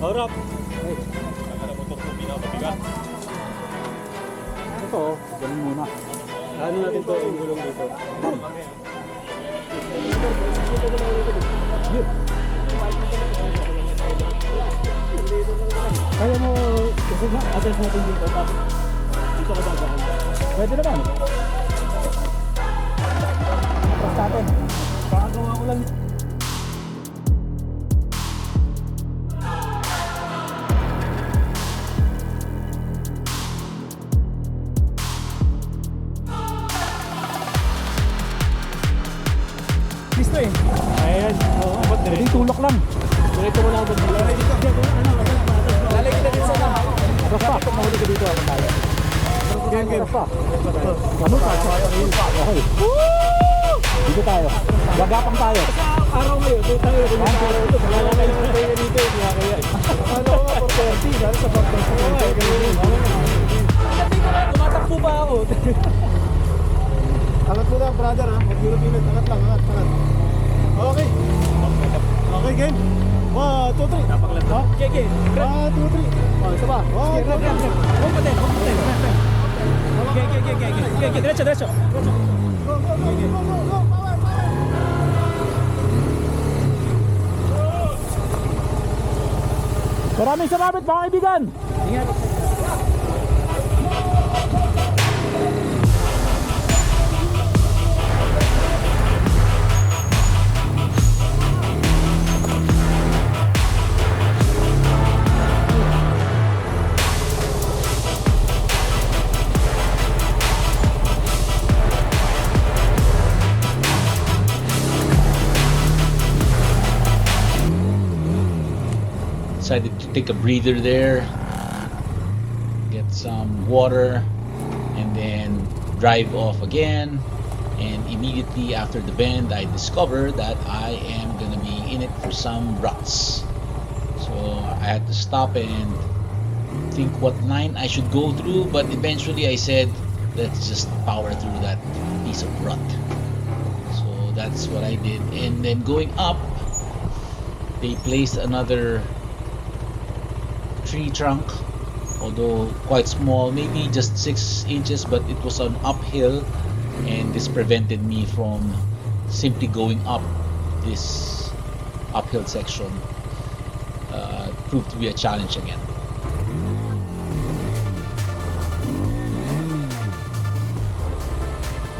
Harap. Okay. Saka na motor ko, pinakabigat. Ito, ganun muna. Ano natin to, yung gulong dito. Kaya mo, kasi na-address natin dito, tapos dito ka dadaan. Pwede naman. Tapos natin. Pakagawa ko lang. Listo eh. Ayan, oo, ba't Hindi, tulak lang. Diretso mo lang ako dito. Lalagay na din sa lahat. Atras pa. Mahuli ka dito. Atras tayo. Atras pa. Ano pa? Okay. Dito tayo. Gagapang tayo. Araw ngayon, ito tayo. Wala kayo ng kaya dito. Kaya. Ano ko nga, 430. Dahil sa 430. Tumatakbo ba ako? Angat mo lang, brother ha. Mag-European, angat lang, angat. Okay. Okay, game. 1, 2, 3. Napaklat ha? Okay, okay. 1, 2, 3. Isa pa. 1, 2, 3. Huwag pa din, huwag pa din. Okay, diretso. Go. Power. Maraming salamat mga kaibigan. Ingat. Decided to take a breather there, get some water, and then drive off again. And immediately after the bend, I discovered that I am gonna be in it for some ruts. So I had to stop and think what line I should go through, but eventually I said, let's just power through that piece of rut. So that's what I did. And then going up, they placed another tree trunk, although quite small, maybe just 6 inches, but it was an uphill, and this prevented me from simply going up this uphill section. Proved to be a challenge again.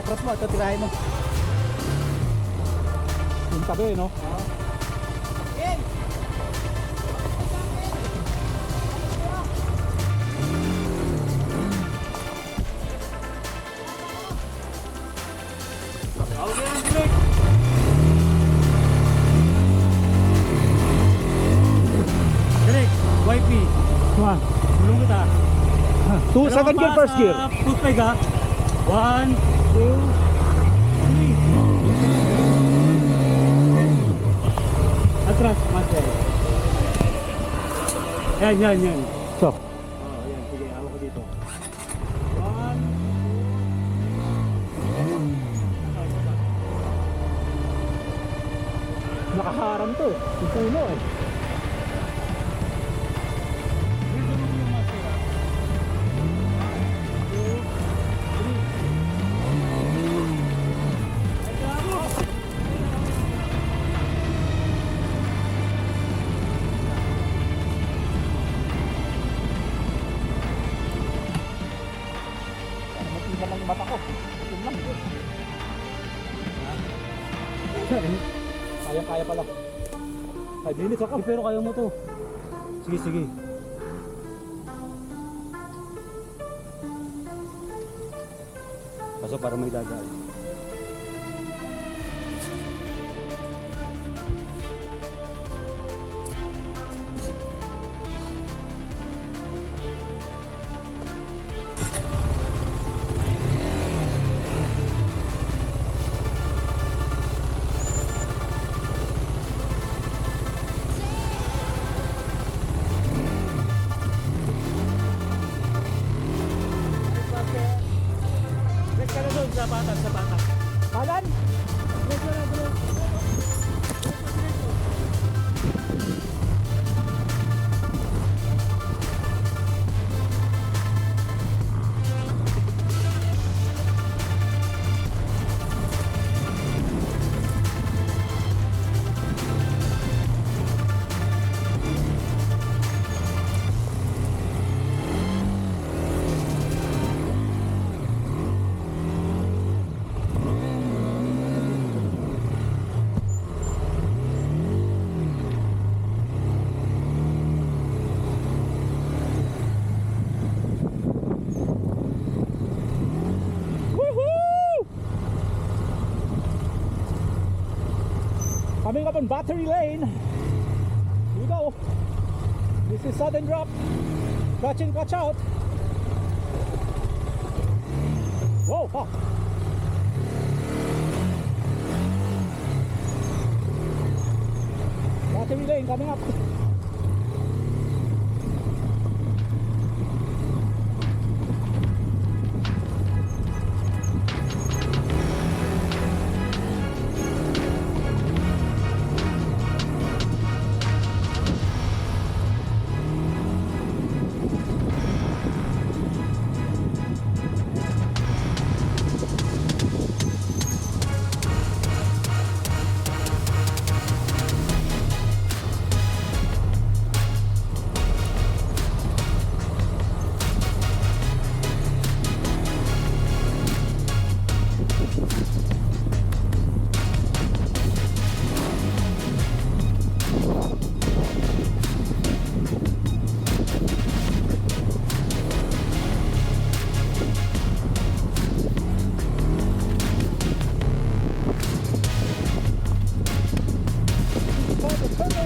Atras mo, ito tirahin mo. Yung tabi, no? Wipe me. Come on. Tulong kita. Second gear, first gear. Foot peg ha. 1, 2, 3. Atras, master. Yan. So, Yan. Sige, hawak ko dito. 1. nakaharang to. Yung puno eh. Mata ko. Ito lang. Kaya pala. 5 minutes ako. Pero kaya mo to. Sige. Pasok para may dadaan. Sa patas. on battery lane. Here we go. This is sudden drop. Clutch in, clutch out. Whoa, fuck. Battery lane coming up.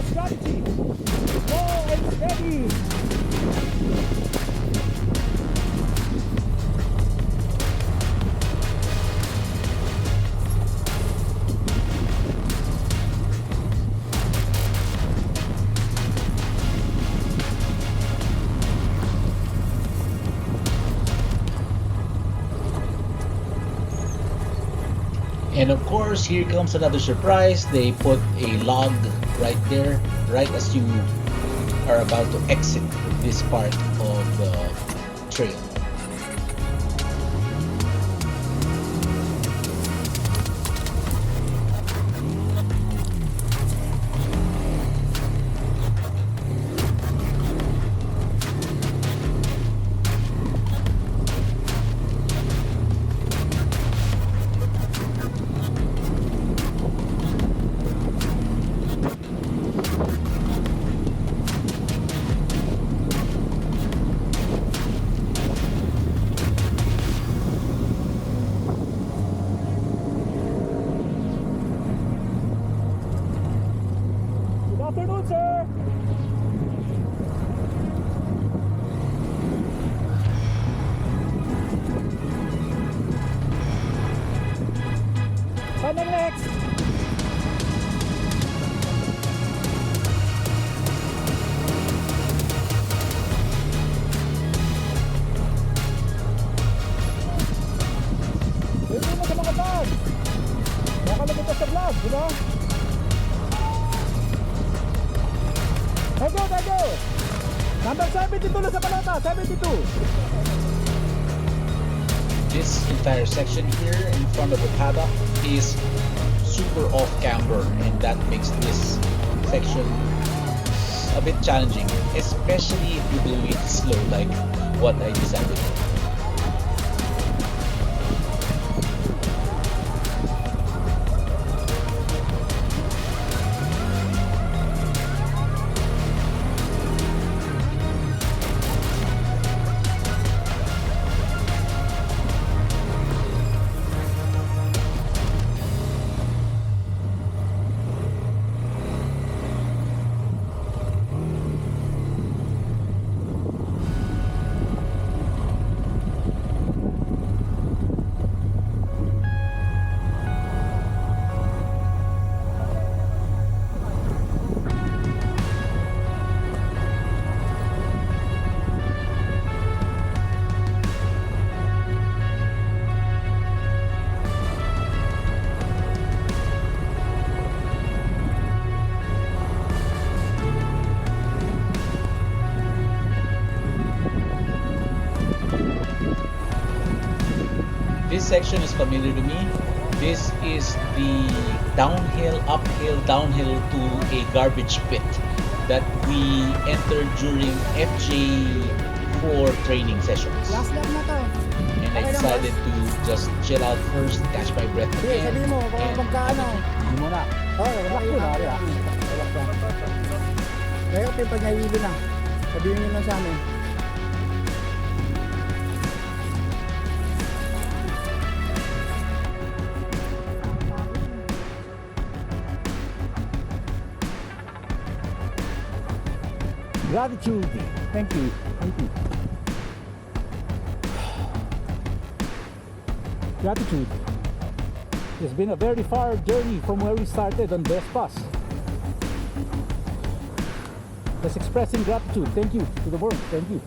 Strategy. Slow and steady. And of course, here comes another surprise. They put a log right there, right as you are about to exit this part of the trail. Coming next. Hindi mo sa mga tag. Baka lumita sa vlog, di ba? Go. Number 72 na sa palota, 72. This entire section here in front of the paddock is super off camber, and that makes this section a bit challenging, especially if you do it slow like what I decided. This section is familiar to me. This is the downhill, uphill, downhill to a garbage pit that we entered during FJ4 training sessions. Last lap na to. And I decided to just chill out first, catch my breath Sige, again. sabihin mo, and magkaano. Hindi mo na. Relax mo na. Relax lang. Kaya yung panyayili na. Sabihin nyo lang sa amin. Gratitude. Thank you. Thank you. Gratitude. It's been a very far journey from where we started on Vespas. Just expressing gratitude. Thank you to the world. Thank you.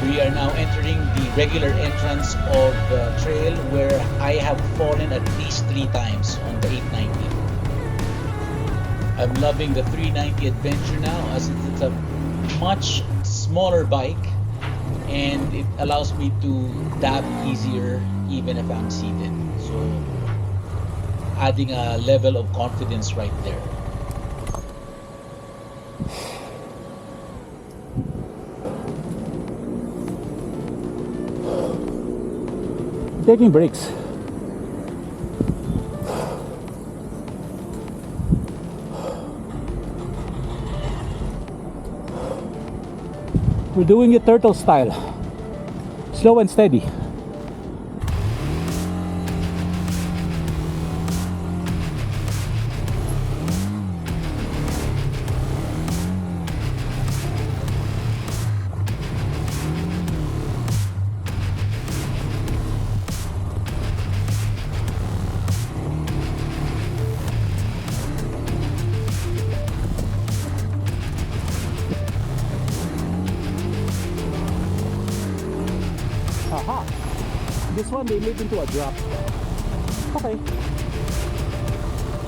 We are now entering the regular entrance of the trail where I have fallen at least 3 times on the 890. I'm loving the 390 adventure now as it's a much smaller bike and it allows me to dab easier even if I'm seated. So adding a level of confidence right there. Taking breaks. We're doing it turtle style. Slow and steady. Aha! This one they made into a drop. Okay.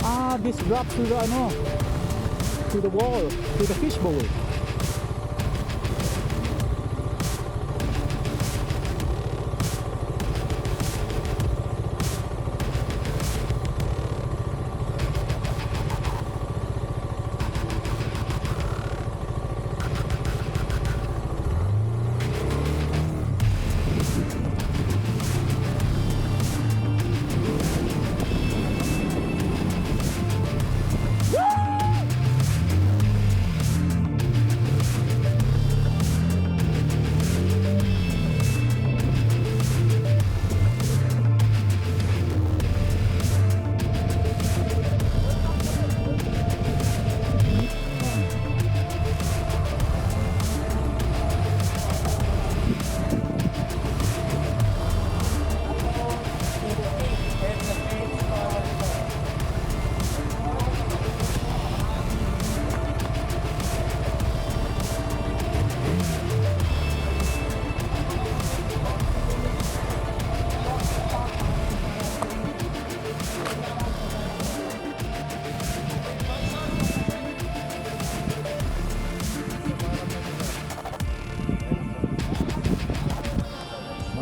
Ah, this drops to the to the wall, to the fish bowl.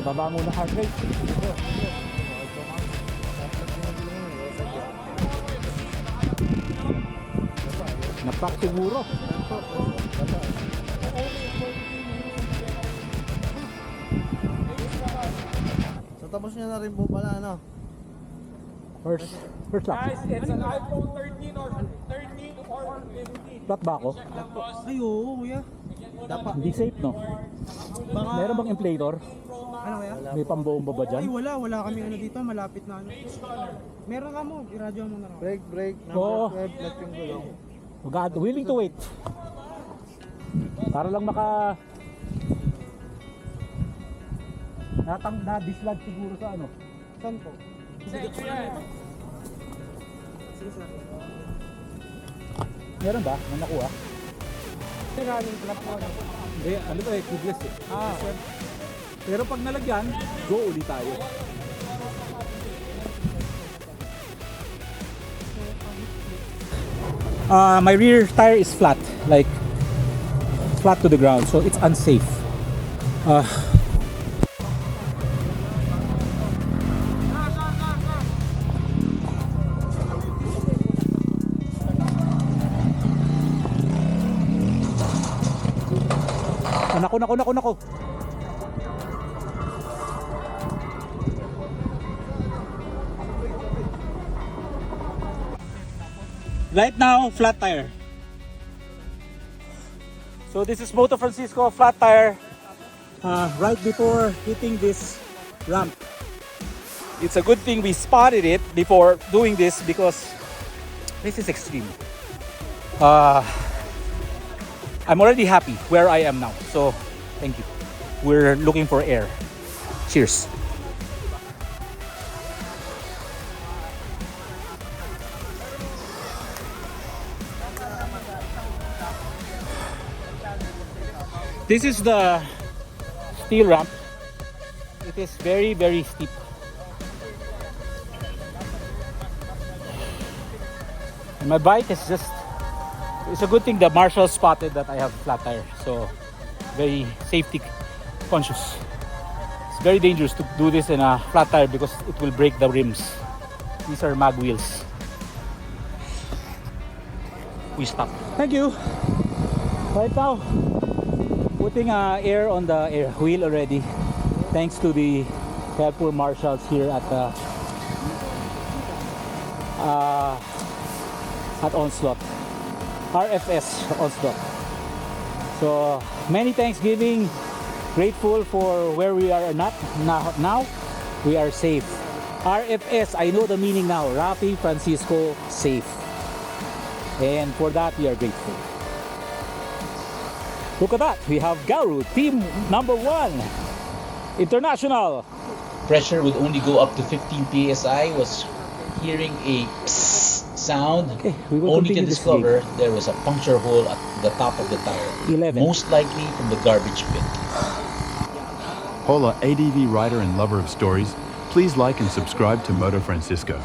Mababa muna heart rate. Napak siguro. So tapos niya na rin po pala ano. First lap. Guys, it's an iPhone 13 or 13 or 15. Flat ba ako? Ay oo kuya. Dapat. Hindi safe, no? Baka, Meron bang inflator? ano kaya? May pambomba ba Ay dyan? wala kami ano dito, malapit na ano. Meron ka mo, iradyo mo na lang. Break, Oo. 12, let yung gulong. Willing to wait. Para lang maka na-dislodge siguro sa ano. Saan po? Meron ba? May nakuha? Running club po ano. Hindi, ano ba eh, tubeless eh. Pero pag nalagyan, go ulit tayo. My rear tire is flat, like flat to the ground, so it's unsafe. Nako. Right now, flat tire. So this is MotoFrancisco flat tire. Right before hitting this ramp. It's a good thing we spotted it before doing this because this is extreme. I'm already happy where I am now. So thank you. We're looking for air. Cheers. This is the steel ramp. It is very, very steep. And my bike is just, it's a good thing the marshal spotted that I have flat tire. So very safety conscious. It's very dangerous to do this in a flat tire because it will break the rims. These are mag wheels. We stop. Thank you. Right now, putting air on the air wheel already, thanks to the helpful marshals here at Onslaught, RFS Onslaught. So many Thanksgiving, grateful for where we are not now. We are safe. RFS, I know the meaning now. Rafi Francisco safe, and for that we are grateful. Look at that, we have Garu, team number 1, international. Pressure would only go up to 15 psi. Was hearing a psst sound, Okay, we will only to continue this discover there was a puncture hole at the top of the tire. 11. Most likely from the garbage pit. Hola, ADV writer and lover of stories. Please like and subscribe to MotoFrancisco.